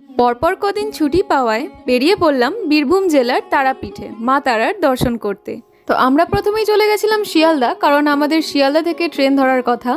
পরপর কদিন ছুটি পাওয়ায় বেরিয়ে পড়লাম বীরভূম জেলার তারাপীঠে মা তারার দর্শন করতে। তো আমরা প্রথমেই চলে গেছিলাম শিয়ালদা, কারণ আমাদের শিয়ালদা থেকে ট্রেন ধরার কথা।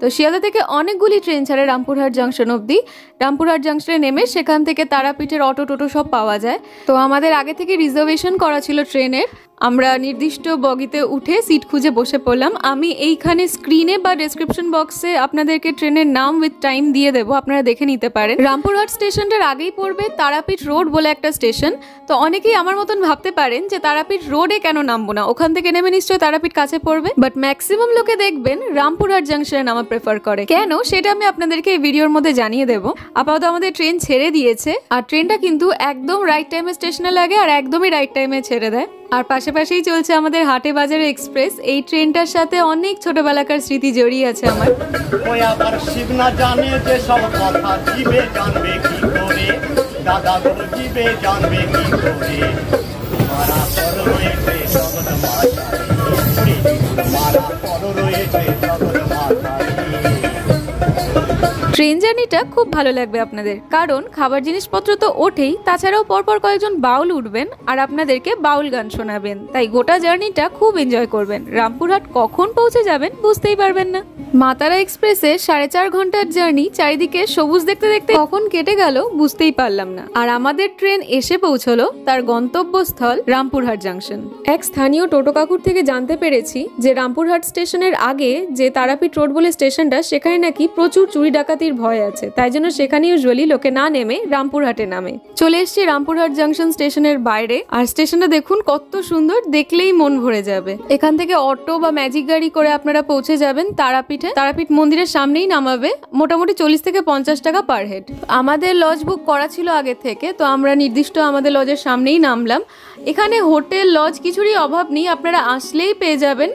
তো শিয়ালদা থেকে অনেকগুলি ট্রেন ছাড়ে রামপুরহাট জাংশন অবধি। রামপুরহাট জাংশনে নেমে সেখান থেকে তারাপীঠের অটো টোটো সব পাওয়া যায়। তো আমাদের আগে থেকে রিজার্ভেশন করা ছিল ট্রেনের। আমরা নির্দিষ্ট বগিতে উঠে সিট খুঁজে বসে পড়লাম। আমি এইখানে স্ক্রিনে বা ডেসক্রিপশন বক্সে আপনাদেরকে ট্রেনের নাম উইথ টাইম দিয়ে দেবো, আপনারা দেখে নিতে পারেন। রামপুরহাট স্টেশনটার আগেই পড়বে তারাপীঠ রোড বলে একটা স্টেশন। তো অনেকেই আমার মতন ভাবতে পারেন যে তারাপীঠ রোডে কেন নামবো না, ওখান থেকে নেমে নিশ্চয়ই তারাপীঠ কাছে পড়বে। বাট ম্যাক্সিমাম লোকে দেখবেন রামপুরহাট জাংশনে নামা প্রেফার করে। কেন সেটা আমি আপনাদেরকে এই ভিডিওর মধ্যে জানিয়ে দেবো। আপাতত আমাদের ট্রেন ছেড়ে দিয়েছে, আর ট্রেনটা কিন্তু একদম রাইট টাইমে স্টেশনে লাগে আর একদমই রাইট টাইমে ছেড়ে দেয়। আর পাশাপাশিই চলছে আমাদের হাটে বাজারে এক্সপ্রেস। এই ট্রেনটার সাথে অনেক ছোটবেলাকার স্মৃতি জড়িয়ে আছে আমার। ট্রেন জার্নিটা খুব ভালো লাগবে আপনাদের, কারণ খাবার জিনিসপত্র তো ওঠেই, তাছাড়াও পরপর কয়েকজন বাউল উঠবেন আর আপনাদেরকে বাউল গান শোনাবেন। তাই গোটা জার্নিটা খুব এনজয় করবেন। রামপুরহাট কখন পৌঁছে যাবেন বুঝতেই পারবেন না। মা তারা এক্সপ্রেসে 4.5 ঘন্টার জার্নি, চারিদিকে সবুজ দেখতে দেখতে কখন কেটে গেল বুঝতেই পারলাম না। আর আমাদের ট্রেন এসে পৌঁছলো তার গন্তব্যস্থল রামপুরহাট জাংশন। এক স্থানীয় টোটো কাকুর থেকে জানতে পেরেছি যে রামপুরহাট স্টেশনের আগে যে তারাপীঠ রোড বলে স্টেশনটা, সেখানে নাকি প্রচুর চুরি ডাকাতির ভয় আছে, তাই জন্য সেখানে ইউজুয়ালি লোকে না নেমে রামপুরহাটে নামে। চলে এসেছি রামপুরহাট জাংশন স্টেশনের বাইরে, আর স্টেশনটা দেখুন কত সুন্দর, দেখলেই মন ভরে যাবে। এখান থেকে অটো বা ম্যাজিক গাড়ি করে আপনারা পৌঁছে যাবেন তারাপীঠে। তারাপীঠ মন্দিরের সামনেই নামাবে, মোটামুটি 40 থেকে 50 টাকা পার হেড। আমাদের লজ বুক করা ছিল আগে থেকে, তো আমরা নির্দিষ্ট আমাদের লজের সামনেই নামলাম। এখানে হোটেল লজ কিছুরই অভাব নেই, আপনারা আসলেই পেয়ে যাবেন।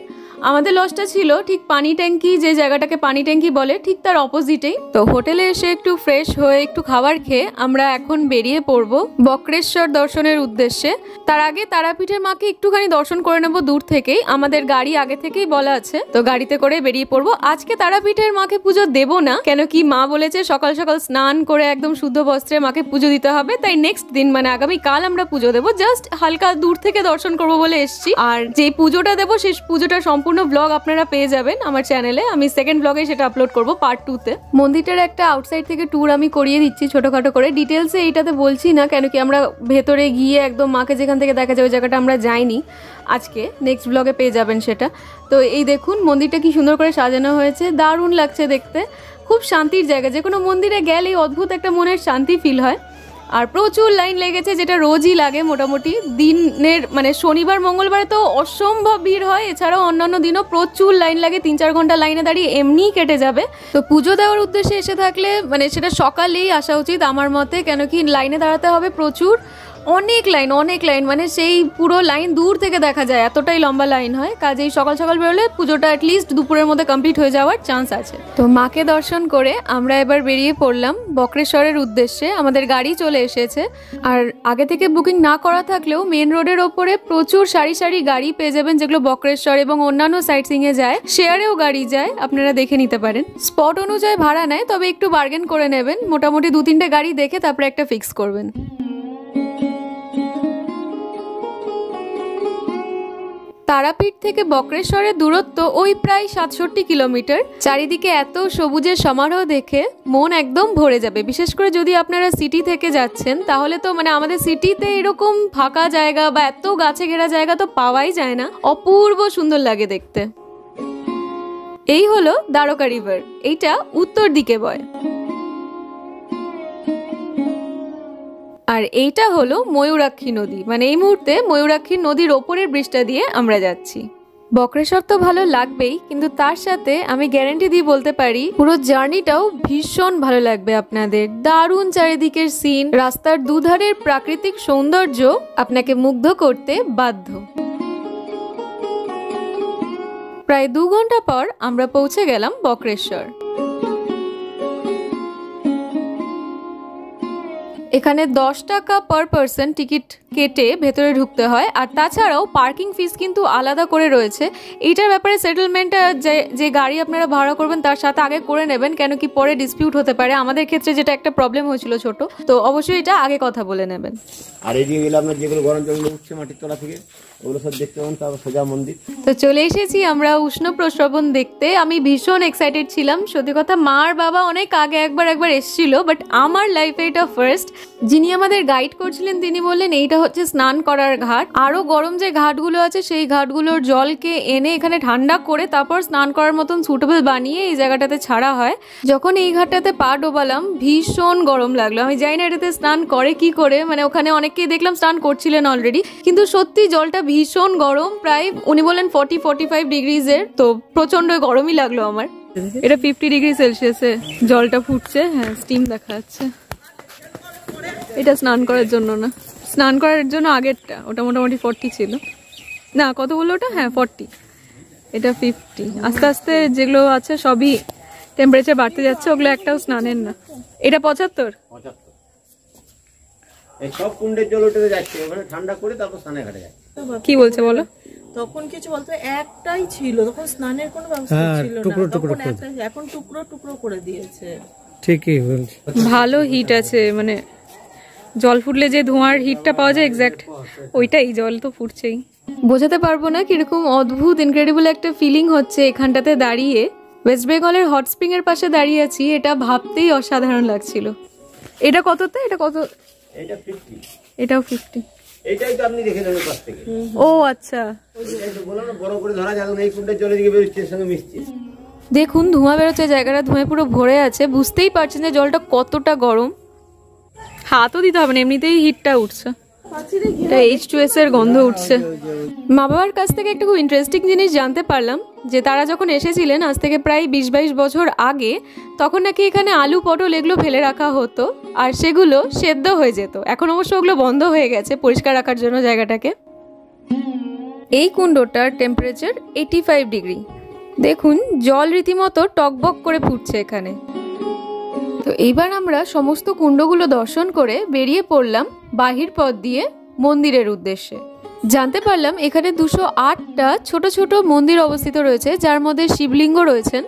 আমাদের লজটা ছিল ঠিক পানি ট্যাঙ্কি, যে জায়গাটাকে পানি ট্যাঙ্কি বলে, ঠিক তার অপোজিটেই। তো হোটেলে এসে একটু ফ্রেশ হয়ে একটু খাবার খেয়ে আমরা এখন বেরিয়ে পড়বো বক্রেশ্বর দর্শনের উদ্দেশ্যে। তার আগে তারাপীঠের মাকে একটুখানি দর্শন করে নেবো দূর থেকেই। আমাদের গাড়ি আগে থেকেই বলা আছে, তো গাড়িতে করে বেরিয়ে পড়বো। আজকে তারাপীঠের মাকে পুজো দেবো না, কেন কি মা বলেছে সকাল সকাল স্নান করে একদম শুদ্ধ বস্ত্রে মাকে পুজো দিতে হবে। তাই নেক্সট দিন মানে আগামী কাল আমরা পুজো দেবো। জাস্ট হালকা দূর থেকে দর্শন করবো বলে এসছি। আর যে পুজোটা দেবো সেই পুজোটা সম্পূর্ণ ব্লগ আপনারা পেয়ে যাবেন আমার চ্যানেলে। আমি সেকেন্ড ব্লগে সেটা আপলোড করব পার্ট 2-তে। মন্দিরটার একটা আউটসাইড থেকে ট্যুর আমি করিয়ে দিচ্ছি ছোটখাটো করে, ডিটেলসে এইটাতে বলছি না, কেন কি আমরা ভেতরে গিয়ে একদম মাকে যেখান থেকে দেখা যায় ওই জায়গাটা আমরা যাইনি। আজকে নেক্সট ব্লগে পেয়ে যাবেন সেটা। তো এই দেখুন মন্দিরটা কি সুন্দর করে সাজানো হয়েছে, দারুণ লাগছে দেখতে। খুব শান্তির জায়গা, যে কোনো মন্দিরে গেলেই অদ্ভুত একটা মনের শান্তি ফিল হয়। আর প্রচুর লাইন লেগেছে, যেটা রোজই লাগে মোটামুটি। দিনের মানে শনিবার মঙ্গলবারে তো অসম্ভব ভিড় হয়, এছাড়াও অন্যান্য দিনও প্রচুর লাইন লাগে। 3-4 ঘন্টা লাইনে দাঁড়িয়ে এমনিই কেটে যাবে। তো পুজো দেওয়ার উদ্দেশ্যে এসে থাকলে মানে সেটা সকালেই আসা উচিত আমার মতে, কেন কি লাইনে দাঁড়াতে হবে প্রচুর, অনেক লাইন মানে সেই পুরো লাইন দূর থেকে দেখা যায়, এতটাই লম্বা লাইন হয়। কাজেই সকাল সকাল বেরোলে পুজোটা অ্যাটলিস্ট দুপুরের মধ্যে কমপ্লিট হয়ে যাওয়ার চান্স আছে। তো মাকে দর্শন করে আমরা এবার বেরিয়ে পড়লাম বক্রেশ্বরের উদ্দেশ্যে। আমাদের গাড়ি চলে এসেছে, আর আগে থেকে বুকিং না করা থাকলেও মেন রোডের ওপরে প্রচুর সারি সারি গাড়ি পেয়ে যাবেন, যেগুলো বক্রেশ্বর এবং অন্যান্য সাইট সিং এ যায়। শেয়ারেও গাড়ি যায়, আপনারা দেখে নিতে পারেন। স্পট অনুযায়ী ভাড়া নেয়, তবে একটু বার্গেন করে নেবেন। মোটামুটি 2-3টে গাড়ি দেখে তারপরে একটা ফিক্স করবেন। তারাপীঠ থেকে বক্রেশ্বরের দূরত্ব ওই প্রায় 67 কিলোমিটার। চারিদিকে এত সবুজের সমারোহ দেখে মন একদম ভরে যাবে। বিশেষ করে যদি আপনারা সিটি থেকে যাচ্ছেন, তাহলে তো মানে আমাদের সিটিতে এরকম ফাঁকা জায়গা বা এত গাছে ঘেরা জায়গা তো পাওয়াই যায় না, অপূর্ব সুন্দর লাগে দেখতে। এই হলো দ্বারকা রিভার, এইটা উত্তর দিকে বয়। আর এইটা হলো ময়ূরাক্ষী নদী, মানে এই মুহূর্তে ময়ূরাক্ষী নদীর ওপরের ব্রিজটা দিয়ে আমরা যাচ্ছি। বক্রেশ্বর তো ভালো লাগবেই, কিন্তু তার সাথে আমি গ্যারান্টি দিয়ে বলতে পারি পুরো জার্নিটাও ভীষণ ভালো লাগবে আপনাদের। দারুণ চারিদিকের সিন, রাস্তার দুধারের প্রাকৃতিক সৌন্দর্য আপনাকে মুগ্ধ করতে বাধ্য। প্রায় 2 ঘন্টা পর আমরা পৌঁছে গেলাম বক্রেশ্বর। এখানে 10 টাকা পার পারসন টিকিট কেটে ভেতরে ঢুকতে হয়, আর তাছাড়াও পার্কিং ফিস কিন্তু আলাদা করে রয়েছে। এইটার ব্যাপারে সেটেলমেন্টটা যে গাড়ি আপনারা ভাড়া করবেন তার সাথে আগে করে নেবেন, কেন কি পরে ডিসপিউট হতে পারে। আমাদের ক্ষেত্রে যেটা একটা প্রবলেম হয়েছিল ছোট, তো অবশ্যই এটা আগে কথা বলে নেবেন। আর এদিকে গেলে আপনার যেগুলো গরম জল উঠছে মাটির তলা থেকে, ওগুলো সব দেখতে পাবেন। তারপর সোজা মন্দির। তো চলে এসেছি আমরা উষ্ণ প্রস্রবণ দেখতে। আমি ভীষণ এক্সাইটেড ছিলাম, সত্যি কথা। মার বাবা অনেক আগে একবার এসেছিল, বাট আমার লাইফে এটা ফার্স্ট। যিনি আমাদের গাইড করছিলেন তিনি বললেন এইটা হচ্ছে স্নান করার ঘাট। আরো গরম যে ঘাটগুলো আছে সেই ঘাটগুলোর জলকে এনে এখানে ঠান্ডা করে তারপর স্নান করার মতন সুটেবল বানিয়ে এই জায়গাটাতে ছাড়া হয়। যখন এই ঘাটটাতে পা ডোবালাম ভীষণ গরম লাগলো। আমি জানি না এটাতে স্নান করে কি করে, মানে ওখানে অনেককেই দেখলাম স্নান করছিলেন অলরেডি, কিন্তু সত্যি জলটা ভীষণ গরম। প্রায় উনি বলেন 40-45 ডিগ্রিজের, তো প্রচন্ড গরমই লাগলো আমার। এটা 50 ডিগ্রি সেলসিয়াসে জলটা ফুটছে। হ্যাঁ, স্টিম দেখা যাচ্ছে। এটা স্নান করার জন্য না, স্নান করার জন্য আগেরটা, ওটা মোটামুটি 40 ছিল না, কত বললো ওটা? হ্যাঁ 40, এটা 50। আস্তে আস্তে যেগুলো আছে সবই টেম্পারেচার বাড়তে যাচ্ছে, ওগুলো একটাও স্নানের না। এটা 75। এই সব কুণ্ডের জল উঠে যাচ্ছে, ওখানে ঠান্ডা করে তারপর স্নানে ঘাটে যায়। কি বলছে বলো? তখন কিছু বলতে একটাই ছিল, তখন স্নানের কোনো ব্যবস্থা ছিল না, এখন টুকরো টুকরো করে দিয়েছে। ঠিকই বলছি। ভালো হিট আছে, মানে জল ফুটলে যে ধোঁয়ার হিটটা পাওয়া যায় এক্স্যাক্ট ওইটাই, জল তো ফুটছেই। বোঝাতে পারবো না কিরকম অদ্ভুত ইনক্রেডিবল একটা ফিলিং হচ্ছে এখানটাতে দাঁড়িয়ে। ওয়েস্ট বেঙ্গলের হট স্প্রিং এর পাশে দাঁড়িয়ে আছি, এটা ভাবতেই অসাধারণ লাগছিল। এটা কততে? এটা কত? এটা 50। এটাও 50। এইটাই তো আপনি দেখে নেবেন পাশ থেকে। ও আচ্ছা, এইটাই তো বললাম না, বড় করে ধরা যায় না। এই কুণ্ডের জলে দিকে বেরোচ্ছে, এর সঙ্গে মিশছে। দেখুন ধোঁয়া বেরোচ্ছে, জায়গাটা ধোঁয়ায় পুরো ভরে আছে। বুঝতেই পারছেন যে জলটা কতটা গরম। হাতও দিতে হবে না, এমনিতেই হিটটা উঠছে। H2S এর গন্ধ উঠছে। মা বাবার কাছ থেকে একটা খুব ইন্টারেস্টিং জিনিস জানতে পারলাম, যে তারা যখন এসেছিলেন আজ থেকে প্রায় 20-22 বছর আগে, তখন নাকি এখানে আলু পটল এগুলো ফেলে রাখা হতো আর সেগুলো সেদ্ধ হয়ে যেত। এখন অবশ্য ওগুলো বন্ধ হয়ে গেছে পরিষ্কার রাখার জন্য জায়গাটাকে। এই কুণ্ডটার টেম্পারেচার 85 ডিগ্রি। দেখুন জল রীতিমতো টকবক করে ফুটছে এখানে। তো এইবার আমরা সমস্ত কুণ্ডগুলো দর্শন করে বেরিয়ে পড়লাম বাহির পথ দিয়ে মন্দিরের উদ্দেশ্যে। জানতে পারলাম এখানে 208টা ছোট ছোট মন্দির অবস্থিত রয়েছে, যার মধ্যে শিবলিঙ্গ রয়েছেন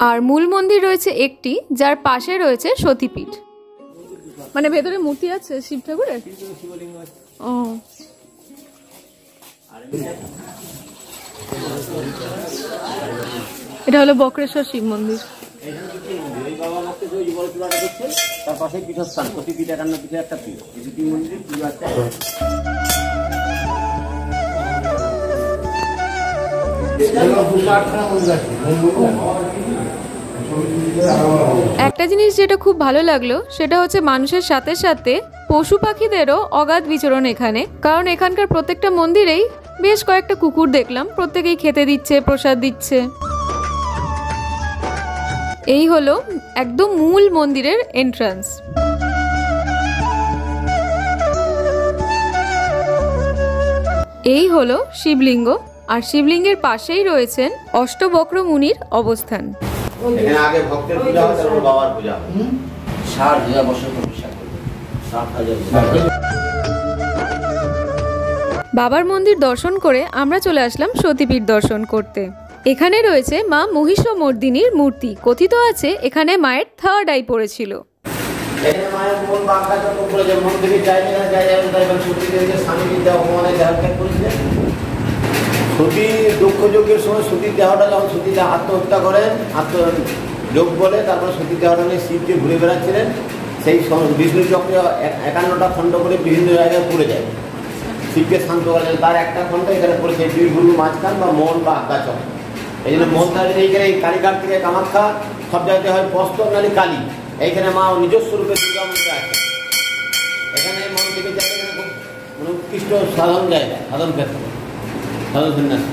আর মূল মন্দির রয়েছে একটি, যার পাশে রয়েছে সতীপীঠ। মানে ভেতরে মূর্তি আছে শিব ঠাকুরের। ও এটা হলো বক্রেশ্বর শিব মন্দির। তার পাশে পীঠস্থান, সতীপীঠ, 51 পীঠে একটা পীঠ। এই দুটি মন্দিরে পুজো আছে। একটা জিনিস যেটা খুব ভালো লাগলো সেটা হচ্ছে মানুষের সাথে সাথে পশু পাখিদেরও অগাধ বিচরণ এখানে। কারণ এখানকার প্রত্যেকটা মন্দিরেই বেশ কয়েকটা কুকুর দেখলাম, প্রত্যেকেই খেতে দিচ্ছে, প্রসাদ দিচ্ছে। এই হলো একদম মূল মন্দিরের এন্ট্রান্স। এই হলো শিবলিঙ্গ, আর শিবলিঙ্গের পাশেই রয়েছেন অষ্টবক্র মুনির অবস্থান। এখানে আগে ভক্তের পূজা হয়, তারপর বাবার পূজা হয়। 60,000 বছর তপস্যা করে, 60,000 বছর। বাবার মন্দির দর্শন করে আমরা চলে আসলাম সতীপীঠ দর্শন করতে। এখানে রয়েছে মা মহিষমর্দিনীর মূর্তি। কথিত আছে এখানে মায়ের থার্ড আই পড়েছিল। এখানে মায়ের মন বাঁকা যত করে যে মন থেকে যায় না যায়, তাই সতী দেবীকে স্বামীর দেহ অপমানে দেহত্যাগ করেছিলেন। সতী দুঃখ যজ্ঞের সময় সতীর দেহটা যখন সতী আত্মহত্যা করেন, আত্মযোগ বলে, তারপরে সতীর দেহটা নিয়ে শিব যে ঘুরে বেড়াচ্ছিলেন, সেই বিষ্ণু চক্রে 51টা খণ্ড করে বিভিন্ন জায়গায় পড়ে যায়। শিবকে শান্ত করেন, তার একটা খণ্ড এখানে পড়েছে দুই গুরু মাঝখান বা মন বা আজ্ঞাচক। এই জন্য মন থাকে এইখানে এই কালীঘাট থেকে কামাখ্যা সব জায়গাতে হয় পস্তক নালি কালী। এইখানে মা নিজস্ব রূপে দুর্গা মন্দির আছে। এখানে মন থেকে যাতে খুব উৎকৃষ্ট সাধন জায়গা, সাধন ক্ষেত্র, সাধন সন্ন্যাস।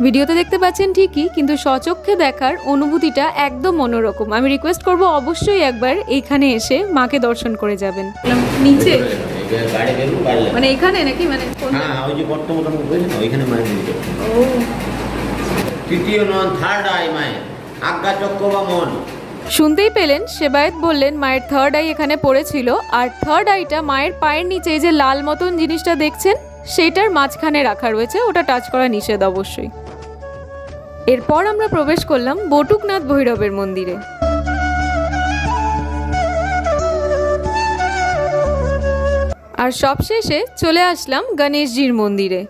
ভিডিওতে দেখতে পাচ্ছেন ঠিকই, কিন্তু স্বচক্ষে দেখার অনুভূতিটা একদম অন্যরকম। আমি রিকোয়েস্ট করব অবশ্যই একবার এইখানে এসে মাকে দর্শন করে যাবেন। নিচে মানে এখানে নাকি, মানে হ্যাঁ ওই যে বর্তমান বলছেন ওইখানে মায়ের মন্দির। ও তৃতীয় নন থার্ড আই মায়ের আজ্ঞা চক্র বা মন, শুনতেই পেলেন সেবায়েত বললেন মায়ের থার্ড আই এখানে পড়েছিল, আর থার্ড আইটা মায়ের পায়ের নিচে যে লাল মতন জিনিসটা দেখছেন সেটার মাঝখানে রাখা রয়েছে, ওটা টাচ করা নিষেধ অবশ্যই। এরপর আমরা প্রবেশ করলাম বটুকনাথ ভৈরবের মন্দিরে। আর সবশেষে চলে আসলাম গণেশজির মন্দিরে।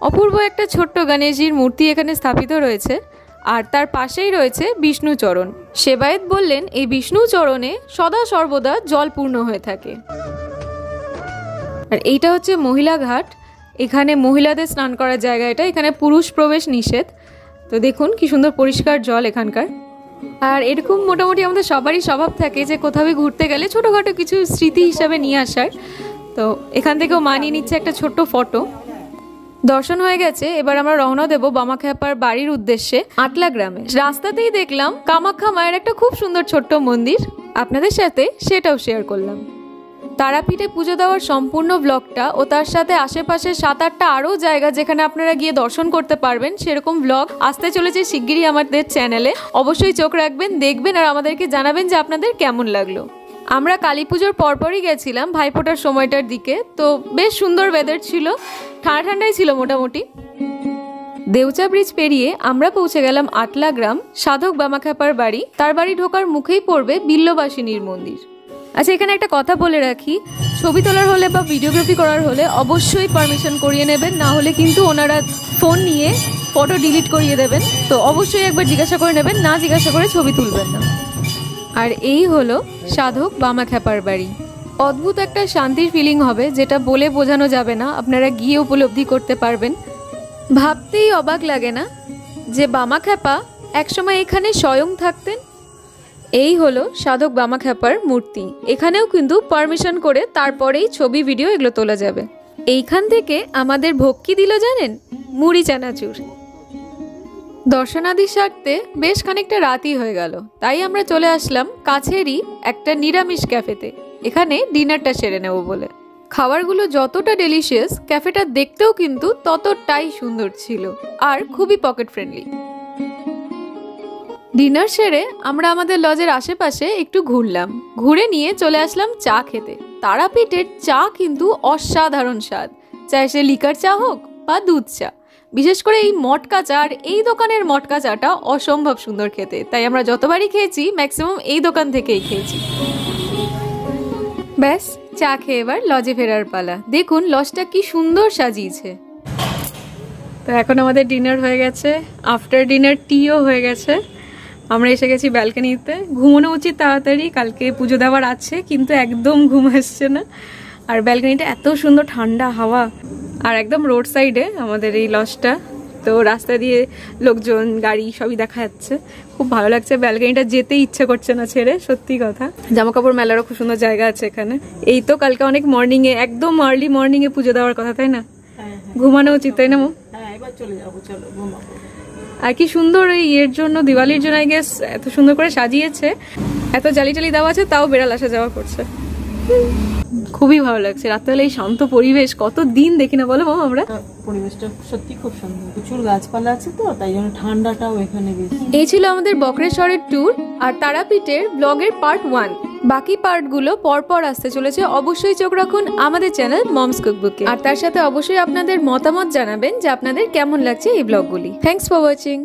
অপূর্ব একটা ছোট্ট গণেশজির মূর্তি এখানে স্থাপিত রয়েছে, আর তার পাশেই রয়েছে বিষ্ণুচরণ। সেবায়েত বললেন এই বিষ্ণুচরণে সদা সর্বদা জল পূর্ণ হয়ে থাকে। আর এইটা হচ্ছে মহিলা ঘাট, এখানে মহিলাদের স্নান করার জায়গা এটা, এখানে পুরুষ প্রবেশ নিষেধ। তো দেখুন কি সুন্দর পরিষ্কার জল এখানকার। আর এরকম মোটামুটি আমাদের সবারই স্বভাব থাকে যে কোথাও ঘুরতে গেলে ছোটোখাটো কিছু স্মৃতি হিসাবে নিয়ে আসার। তো এখান থেকেও মানিয়ে নিচ্ছে একটা ছোট্ট ফটো। দর্শন হয়ে গেছে, এবার আমরা রওনা দেবো বামাখ্যাপার বাড়ির উদ্দেশ্যে আটলা গ্রামে। রাস্তাতেই দেখলাম কামাখ্যা মায়ের একটা খুব সুন্দর ছোট্ট মন্দির, আপনাদের সাথে সেটাও শেয়ার করলাম। তারাপীঠে পুজো দেওয়ার সম্পূর্ণ ব্লগটা ও তার সাথে আশেপাশে 7-8টা আরও জায়গা যেখানে আপনারা গিয়ে দর্শন করতে পারবেন সেরকম ব্লগ আসতে চলেছে শিগগিরই আমাদের চ্যানেলে। অবশ্যই চোখ রাখবেন, দেখবেন আর আমাদেরকে জানাবেন যে আপনাদের কেমন লাগলো। আমরা কালী পুজোর পরপরই গেছিলাম ভাইফোঁটার সময়টার দিকে, তো বেশ সুন্দর ওয়েদার ছিল, ঠান্ডা ঠান্ডাই ছিল মোটামুটি। দেউচা ব্রিজ পেরিয়ে আমরা পৌঁছে গেলাম আটলা গ্রাম, সাধক বামাখ্যাপার বাড়ি। তার বাড়ি ঢোকার মুখেই পড়বে বিল্লবাসিনীর মন্দির। আচ্ছা, এখানে একটা কথা বলে রাখি, ছবি তোলার হলে বা ভিডিওগ্রাফি করার হলে অবশ্যই পারমিশন করিয়ে নেবেন, না হলে কিন্তু ওনারা ফোন নিয়ে ফটো ডিলিট করিয়ে দেবেন। তো অবশ্যই একবার জিজ্ঞাসা করে নেবেন, না জিজ্ঞাসা করে ছবি তুলবেন না। আর এই হলো সাধক বামাখ্যাপার বাড়ি। অদ্ভুত একটা শান্তির ফিলিং হবে, যেটা বলে বোঝানো যাবে না, আপনারা গিয়ে উপলব্ধি করতে পারবেন। ভাবতেই অবাক লাগে না যে বামাখ্যাপা একসময় এখানে স্বয়ং থাকতেন। এই হলো সাধক বামাখ্যাপার মূর্তি। এখানেও কিন্তু পারমিশন করে তারপরেই ছবি ভিডিও এগুলো তোলা যাবে। এইখান থেকে আমাদের ভোগ কি দিল জানেন? মুড়ি চানাচুর। দর্শনাদি সারতে বেশ খানিকটা রাতই হয়ে গেল, তাই আমরা চলে আসলাম কাছেরই একটা নিরামিষ ক্যাফেতে, এখানে ডিনারটা সেরে নেব বলে। খাবারগুলো যতটা ডেলিশিয়াস, ক্যাফেটা দেখতেও কিন্তু ততটাই সুন্দর ছিল আর খুবই পকেট ফ্রেন্ডলি। ডিনার সেরে আমরা আমাদের লজের আশেপাশে একটু ঘুরলাম, ঘুরে নিয়ে চলে আসলাম চা খেতে। তারাপীঠের চা কিন্তু অসাধারণ স্বাদ, চাই সে লিকার চা হোক বা দুধ চা। বিশেষ করে এই মটকা চা, আর এই দোকানের মটকা চাটা অসম্ভব সুন্দর খেতে, তাই আমরা যতবারই খেয়েছি ম্যাক্সিমাম এই দোকান থেকেই খেয়েছি। ব্যাস, চা খেয়ে এবার লজে ফেরার পালা। দেখুন লজটা কি সুন্দর সাজিয়েছে। তো এখন আমাদের ডিনার হয়ে গেছে, আফটার ডিনার টিও হয়ে গেছে। আমরা এসে গেছি ব্যালকনিতে। ঘুমানো উচিত তাড়াতাড়ি, কালকে পুজো দেওয়ার আছে, কিন্তু একদম ঘুম আসছে না। আর ব্যালকনিটা এত সুন্দর ঠান্ডা হাওয়া, আর একদম রোড সাইডে আমাদের এই লজটা, তো রাস্তা দিয়ে লোকজন গাড়ি সবই দেখা যাচ্ছে, খুব ভালো লাগছে। ব্যালকনিটা যেতেই ইচ্ছে করছে না ছেড়ে, সত্যি কথা। জামা কাপড় মেলারও খুব সুন্দর জায়গা আছে এখানে। এই তো কালকে অনেক মর্নিংয়ে, একদম আর্লি মর্নিংয়ে পুজো দেওয়ার কথা, তাই না? ঘুমানো উচিত, তাই না? এবার চলে যাবো, চলো ঘুমাবো। আর কি সুন্দর এই ইয়ের জন্য, দিওয়ালির জন্য আই গেস এত সুন্দর করে সাজিয়েছে, এত জালি টালি দেওয়া আছে, তাও বেড়াল আসা যাওয়া করছে। খুবই ভালো লাগছে রাত্রেবেলা এই শান্ত পরিবেশ, কত দিন দেখি না বলো মামা আমরা। পরিবেশটা সত্যি খুব সুন্দর, প্রচুর গাছপালা আছে তো, তাই জন্য ঠান্ডাটাও এখানে বেশি। এই ছিল আমাদের বক্রেশ্বরের ট্যুর আর তারাপীঠের ব্লগের পার্ট 1। বাকি পার্টগুলো পরপর আসতে চলেছে। অবশ্যই চোখ রাখুন আমাদের চ্যানেল মমস কুকবুকে, আর তার সাথে অবশ্যই আপনাদের মতামত জানাবেন যে আপনাদের কেমন লাগছে এই ব্লগগুলি। Thanks for watching.